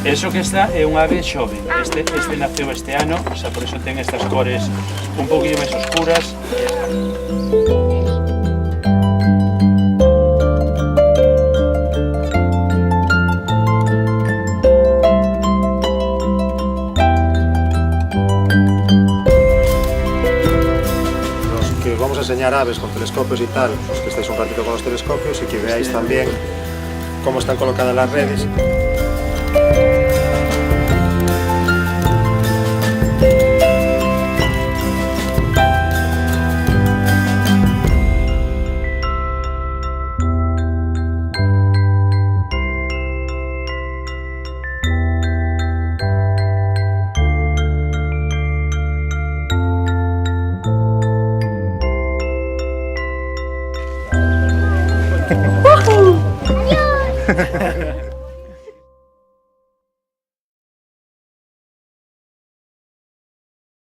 Eso que está é unha ave xoven. Este naceu este ano, o sea, por eso ten estas cores un poquinho máis oscuras. Los que os vamos a enseñar aves con telescopios y tal, os que estáis un ratito con los telescopios y que veáis también cómo están colocadas las redes. Adiós.